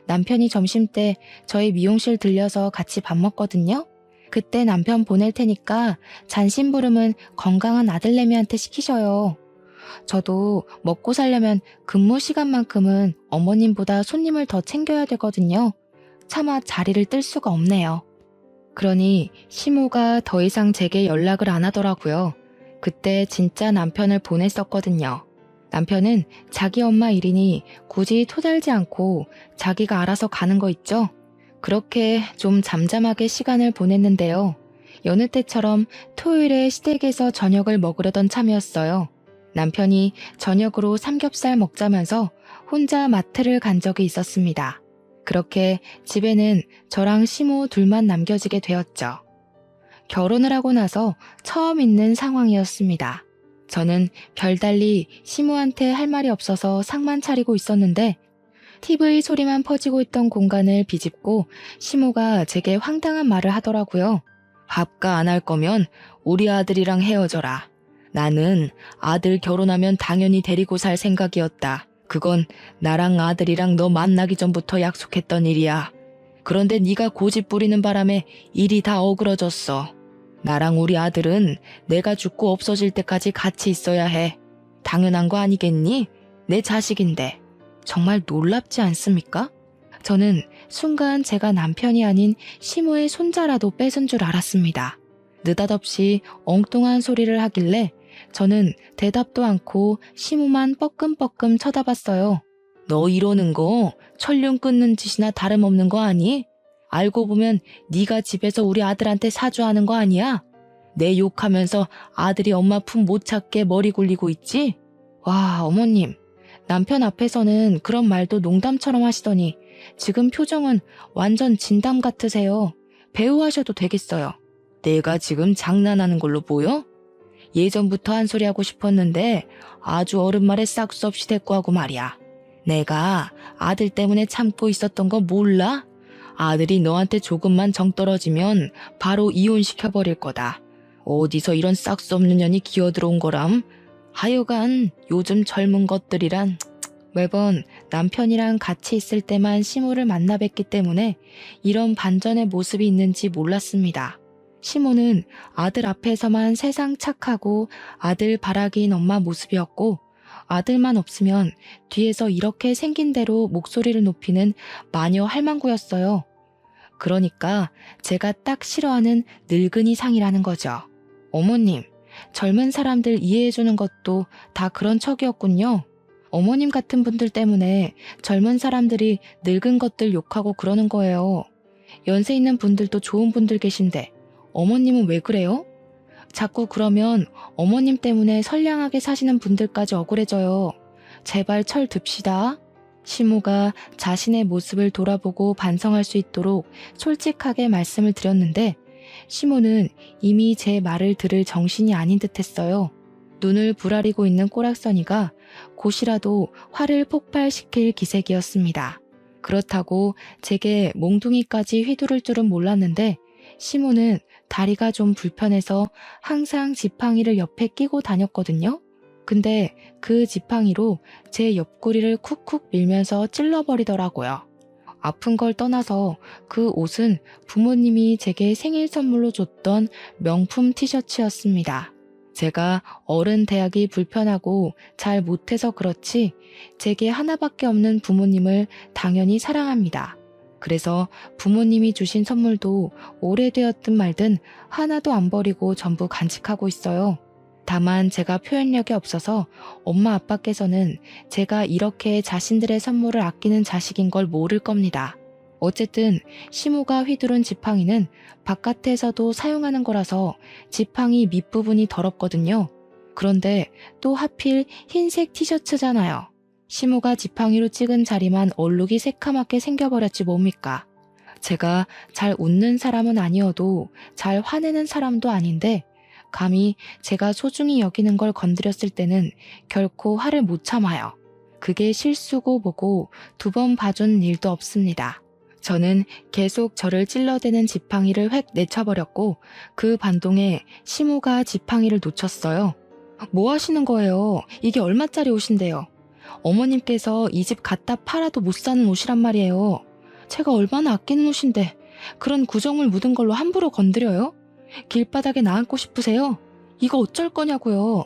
남편이 점심때 저희 미용실 들려서 같이 밥 먹거든요. 그때 남편 보낼 테니까 잔심부름은 건강한 아들내미한테 시키셔요. 저도 먹고 살려면 근무 시간만큼은 어머님보다 손님을 더 챙겨야 되거든요. 차마 자리를 뜰 수가 없네요. 그러니 시모가 더 이상 제게 연락을 안 하더라고요. 그때 진짜 남편을 보냈었거든요. 남편은 자기 엄마 일이니 굳이 토달지 않고 자기가 알아서 가는 거 있죠? 그렇게 좀 잠잠하게 시간을 보냈는데요. 여느 때처럼 토요일에 시댁에서 저녁을 먹으려던 참이었어요. 남편이 저녁으로 삼겹살 먹자면서 혼자 마트를 간 적이 있었습니다. 그렇게 집에는 저랑 시모 둘만 남겨지게 되었죠. 결혼을 하고 나서 처음 있는 상황이었습니다. 저는 별달리 시모한테 할 말이 없어서 상만 차리고 있었는데 TV 소리만 퍼지고 있던 공간을 비집고 시모가 제게 황당한 말을 하더라고요. 밥가 안 할 거면 우리 아들이랑 헤어져라. 나는 아들 결혼하면 당연히 데리고 살 생각이었다. 그건 나랑 아들이랑 너 만나기 전부터 약속했던 일이야. 그런데 네가 고집 부리는 바람에 일이 다 어그러졌어. 나랑 우리 아들은 내가 죽고 없어질 때까지 같이 있어야 해. 당연한 거 아니겠니? 내 자식인데. 정말 놀랍지 않습니까? 저는 순간 제가 남편이 아닌 시모의 손자라도 뺏은 줄 알았습니다. 느닷없이 엉뚱한 소리를 하길래 저는 대답도 않고 시무만 뻐끔뻐끔 쳐다봤어요. 너 이러는 거 천륜 끊는 짓이나 다름없는 거 아니? 알고 보면 네가 집에서 우리 아들한테 사주하는 거 아니야? 내 욕하면서 아들이 엄마 품 못 찾게 머리 굴리고 있지? 와, 어머님. 남편 앞에서는 그런 말도 농담처럼 하시더니 지금 표정은 완전 진담 같으세요. 배우 하셔도 되겠어요. 내가 지금 장난하는 걸로 보여? 예전부터 한 소리 하고 싶었는데 아주 어른 말에 싹수 없이 대꾸하고 말이야. 내가 아들 때문에 참고 있었던 거 몰라? 아들이 너한테 조금만 정 떨어지면 바로 이혼시켜버릴 거다. 어디서 이런 싹수 없는 년이 기어들어온 거람? 하여간 요즘 젊은 것들이란. 매번 남편이랑 같이 있을 때만 시모를 만나 뵙기 때문에 이런 반전의 모습이 있는지 몰랐습니다. 시모는 아들 앞에서만 세상 착하고 아들 바라기인 엄마 모습이었고, 아들만 없으면 뒤에서 이렇게 생긴 대로 목소리를 높이는 마녀 할망구였어요. 그러니까 제가 딱 싫어하는 늙은이 상이라는 거죠. 어머님, 젊은 사람들 이해해주는 것도 다 그런 척이었군요. 어머님 같은 분들 때문에 젊은 사람들이 늙은 것들 욕하고 그러는 거예요. 연세 있는 분들도 좋은 분들 계신데 어머님은 왜 그래요? 자꾸 그러면 어머님 때문에 선량하게 사시는 분들까지 억울해져요. 제발 철 듭시다. 시모가 자신의 모습을 돌아보고 반성할 수 있도록 솔직하게 말씀을 드렸는데 시모는 이미 제 말을 들을 정신이 아닌 듯했어요. 눈을 부라리고 있는 꼬락서니가 곧이라도 화를 폭발시킬 기색이었습니다. 그렇다고 제게 몽둥이까지 휘두를 줄은 몰랐는데 시모는 다리가 좀 불편해서 항상 지팡이를 옆에 끼고 다녔거든요. 근데 그 지팡이로 제 옆구리를 쿡쿡 밀면서 찔러버리더라고요. 아픈 걸 떠나서 그 옷은 부모님이 제게 생일 선물로 줬던 명품 티셔츠였습니다. 제가 어른 대하기 불편하고 잘 못해서 그렇지 제게 하나밖에 없는 부모님을 당연히 사랑합니다. 그래서 부모님이 주신 선물도 오래되었든 말든 하나도 안 버리고 전부 간직하고 있어요. 다만 제가 표현력이 없어서 엄마 아빠께서는 제가 이렇게 자신들의 선물을 아끼는 자식인 걸 모를 겁니다. 어쨌든 시모가 휘두른 지팡이는 바깥에서도 사용하는 거라서 지팡이 밑부분이 더럽거든요. 그런데 또 하필 흰색 티셔츠잖아요. 시모가 지팡이로 찍은 자리만 얼룩이 새카맣게 생겨버렸지 뭡니까. 제가 잘 웃는 사람은 아니어도 잘 화내는 사람도 아닌데 감히 제가 소중히 여기는 걸 건드렸을 때는 결코 화를 못 참아요. 그게 실수고 뭐고 2번 봐준 일도 없습니다. 저는 계속 저를 찔러대는 지팡이를 획 내쳐버렸고 그 반동에 시모가 지팡이를 놓쳤어요. 뭐 하시는 거예요? 이게 얼마짜리 옷인데요? 어머님께서 이 집 갖다 팔아도 못 사는 옷이란 말이에요. 제가 얼마나 아끼는 옷인데 그런 구정물 묻은 걸로 함부로 건드려요? 길바닥에 나앉고 싶으세요? 이거 어쩔 거냐고요.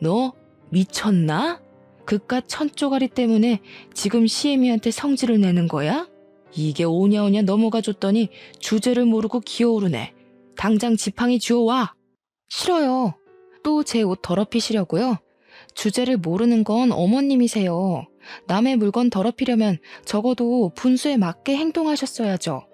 너 미쳤나? 그깟 천쪼가리 때문에 지금 시애미한테 성질을 내는 거야? 이게 오냐오냐 넘어가 줬더니 주제를 모르고 기어오르네. 당장 지팡이 주워와. 싫어요. 또 제 옷 더럽히시려고요? 주제를 모르는 건 어머님이세요. 남의 물건 더럽히려면 적어도 분수에 맞게 행동하셨어야죠.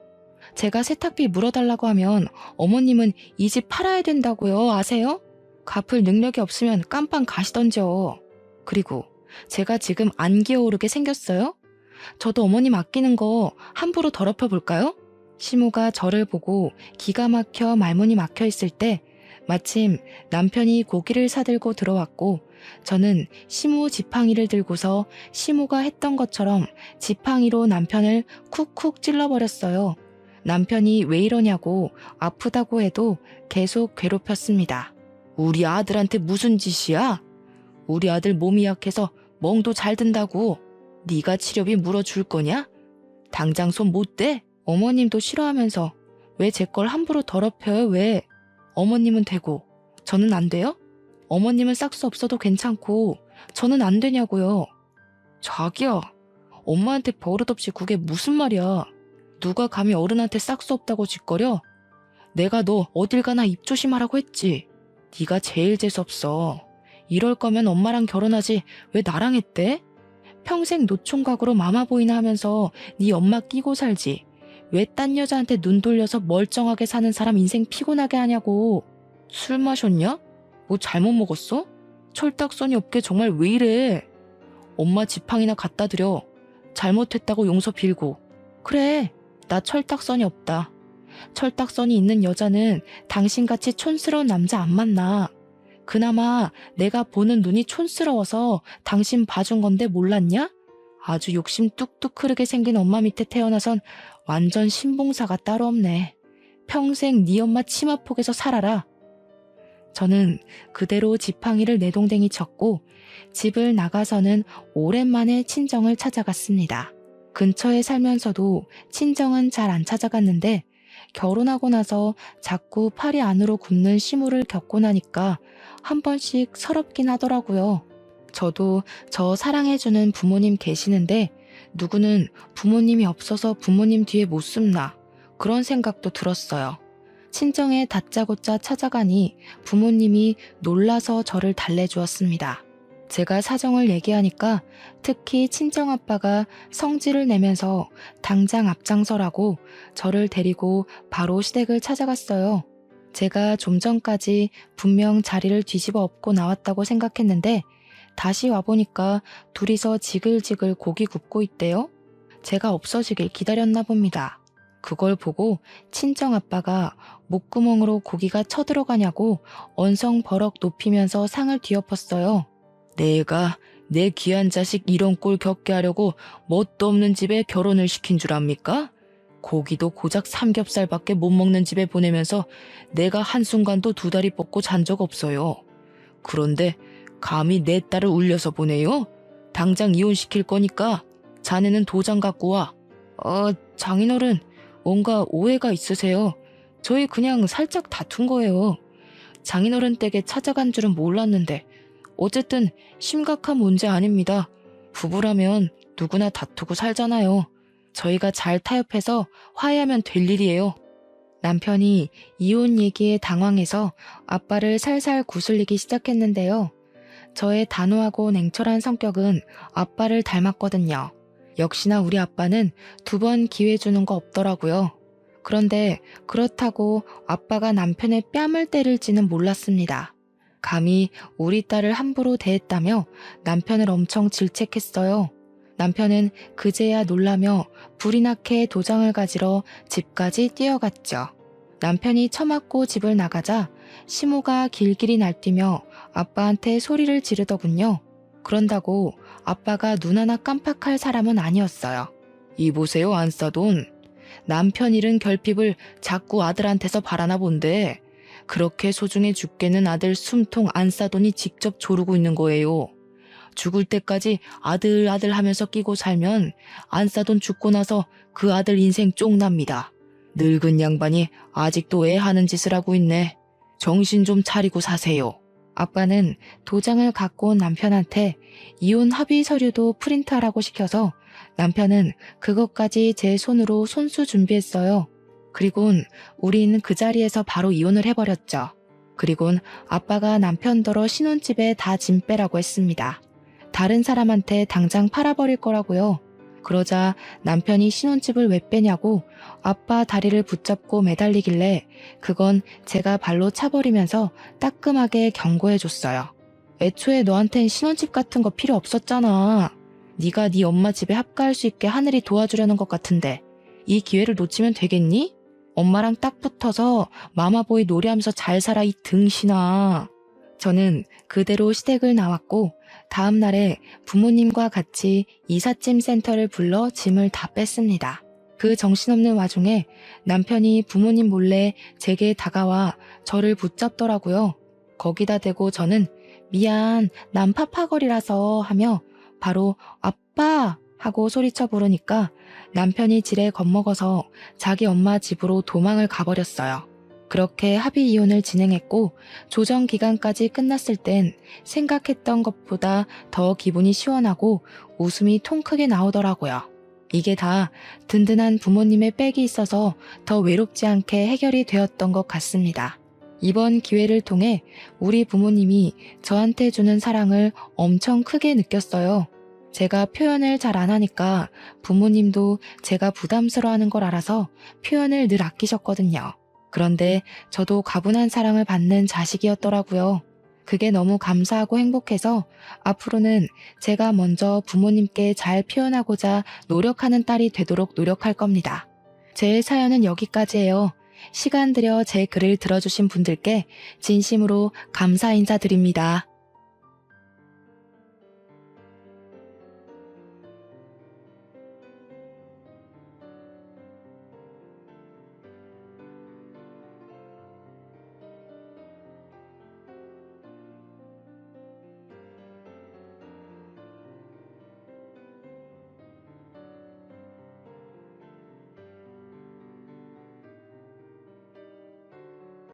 제가 세탁비 물어달라고 하면 어머님은 이 집 팔아야 된다고요. 아세요? 갚을 능력이 없으면 깜빵 가시던지요. 그리고 제가 지금 안 기어오르게 생겼어요? 저도 어머님 아끼는 거 함부로 더럽혀 볼까요? 시모가 저를 보고 기가 막혀 말문이 막혀 있을 때 마침 남편이 고기를 사들고 들어왔고 저는 시모 지팡이를 들고서 시모가 했던 것처럼 지팡이로 남편을 쿡쿡 찔러버렸어요. 남편이 왜 이러냐고 아프다고 해도 계속 괴롭혔습니다. 우리 아들한테 무슨 짓이야? 우리 아들 몸이 약해서 멍도 잘 든다고. 네가 치료비 물어줄 거냐? 당장 손 못 대? 어머님도 싫어하면서 왜 제 걸 함부로 더럽혀요? 왜? 어머님은 되고 저는 안 돼요? 어머님은 싹수 없어도 괜찮고 저는 안 되냐고요. 자기야, 엄마한테 버릇없이 그게 무슨 말이야. 누가 감히 어른한테 싹수 없다고 짓거려? 내가 너 어딜 가나 입 조심하라고 했지. 네가 제일 재수없어. 이럴 거면 엄마랑 결혼하지 왜 나랑 했대? 평생 노총각으로 마마보이나 하면서 네 엄마 끼고 살지. 왜 딴 여자한테 눈 돌려서 멀쩡하게 사는 사람 인생 피곤하게 하냐고. 술 마셨냐? 뭐 잘못 먹었어? 철딱서니 없게 정말 왜 이래? 엄마 지팡이나 갖다 드려. 잘못했다고 용서 빌고. 그래, 나 철딱서니 없다. 철딱서니 있는 여자는 당신같이 촌스러운 남자 안 만나. 그나마 내가 보는 눈이 촌스러워서 당신 봐준 건데 몰랐냐? 아주 욕심 뚝뚝 흐르게 생긴 엄마 밑에 태어나선 완전 신봉사가 따로 없네. 평생 네 엄마 치마폭에서 살아라. 저는 그대로 지팡이를 내동댕이 쳤고 집을 나가서는 오랜만에 친정을 찾아갔습니다. 근처에 살면서도 친정은 잘 안 찾아갔는데 결혼하고 나서 자꾸 팔이 안으로 굽는 시무를 겪고 나니까 한 번씩 서럽긴 하더라고요. 저도 저 사랑해주는 부모님 계시는데 누구는 부모님이 없어서 부모님 뒤에 못 숨나 그런 생각도 들었어요. 친정에 다짜고짜 찾아가니 부모님이 놀라서 저를 달래주었습니다. 제가 사정을 얘기하니까 특히 친정아빠가 성질을 내면서 당장 앞장서라고 저를 데리고 바로 시댁을 찾아갔어요. 제가 좀 전까지 분명 자리를 뒤집어 엎고 나왔다고 생각했는데 다시 와보니까 둘이서 지글지글 고기 굽고 있대요. 제가 없어지길 기다렸나 봅니다. 그걸 보고 친정아빠가 목구멍으로 고기가 쳐들어가냐고 언성버럭 높이면서 상을 뒤엎었어요. 내가 내 귀한 자식 이런 꼴 겪게 하려고 뭣도 없는 집에 결혼을 시킨 줄 압니까? 고기도 고작 삼겹살밖에 못 먹는 집에 보내면서 내가 한순간도 두 다리 뻗고 잔 적 없어요. 그런데 감히 내 딸을 울려서 보내요? 당장 이혼시킬 거니까 자네는 도장 갖고 와. 장인어른, 뭔가 오해가 있으세요. 저희 그냥 살짝 다툰 거예요. 장인어른 댁에 찾아간 줄은 몰랐는데 어쨌든 심각한 문제 아닙니다. 부부라면 누구나 다투고 살잖아요. 저희가 잘 타협해서 화해하면 될 일이에요. 남편이 이혼 얘기에 당황해서 아빠를 살살 구슬리기 시작했는데요. 저의 단호하고 냉철한 성격은 아빠를 닮았거든요. 역시나 우리 아빠는 2번 기회 주는 거 없더라고요. 그런데 그렇다고 아빠가 남편의 뺨을 때릴지는 몰랐습니다. 감히 우리 딸을 함부로 대했다며 남편을 엄청 질책했어요. 남편은 그제야 놀라며 불이 나게 도장을 가지러 집까지 뛰어갔죠. 남편이 처맞고 집을 나가자 시모가 길길이 날뛰며 아빠한테 소리를 지르더군요. 그런다고 아빠가 눈 하나 깜빡할 사람은 아니었어요. 이보세요 안싸돈. 남편 잃은 결핍을 자꾸 아들한테서 바라나 본데 그렇게 소중해 죽겠는 아들 숨통 안싸돈이 직접 조르고 있는 거예요. 죽을 때까지 아들 하면서 끼고 살면 안싸돈 죽고 나서 그 아들 인생 쪽납니다. 늙은 양반이 아직도 애 하는 짓을 하고 있네. 정신 좀 차리고 사세요. 아빠는 도장을 갖고 온 남편한테 이혼 합의 서류도 프린트하라고 시켜서 남편은 그것까지 제 손으로 손수 준비했어요. 그리곤 우린 그 자리에서 바로 이혼을 해버렸죠. 그리곤 아빠가 남편더러 신혼집에 다 짐 빼라고 했습니다. 다른 사람한테 당장 팔아버릴 거라고요. 그러자 남편이 신혼집을 왜 빼냐고 아빠 다리를 붙잡고 매달리길래 그건 제가 발로 차버리면서 따끔하게 경고해줬어요. 애초에 너한텐 신혼집 같은 거 필요 없었잖아. 네가 네 엄마 집에 합가할 수 있게 하늘이 도와주려는 것 같은데 이 기회를 놓치면 되겠니? 엄마랑 딱 붙어서 마마보이 노래하면서 잘 살아 이 등신아. 저는 그대로 시댁을 나왔고 다음 날에 부모님과 같이 이삿짐 센터를 불러 짐을 다 뺐습니다. 그 정신없는 와중에 남편이 부모님 몰래 제게 다가와 저를 붙잡더라고요. 거기다 대고 저는 미안, 난 파파거리라서 하며 바로 아빠 하고 소리쳐 부르니까 남편이 지레 겁먹어서 자기 엄마 집으로 도망을 가버렸어요. 그렇게 합의 이혼을 진행했고 조정 기간까지 끝났을 땐 생각했던 것보다 더 기분이 시원하고 웃음이 통 크게 나오더라고요. 이게 다 든든한 부모님의 백이 있어서 더 외롭지 않게 해결이 되었던 것 같습니다. 이번 기회를 통해 우리 부모님이 저한테 주는 사랑을 엄청 크게 느꼈어요. 제가 표현을 잘 안 하니까 부모님도 제가 부담스러워하는 걸 알아서 표현을 늘 아끼셨거든요. 그런데 저도 가분한 사랑을 받는 자식이었더라고요. 그게 너무 감사하고 행복해서 앞으로는 제가 먼저 부모님께 잘 표현하고자 노력하는 딸이 되도록 노력할 겁니다. 제 사연은 여기까지예요. 시간 들여 제 글을 들어주신 분들께 진심으로 감사 인사드립니다.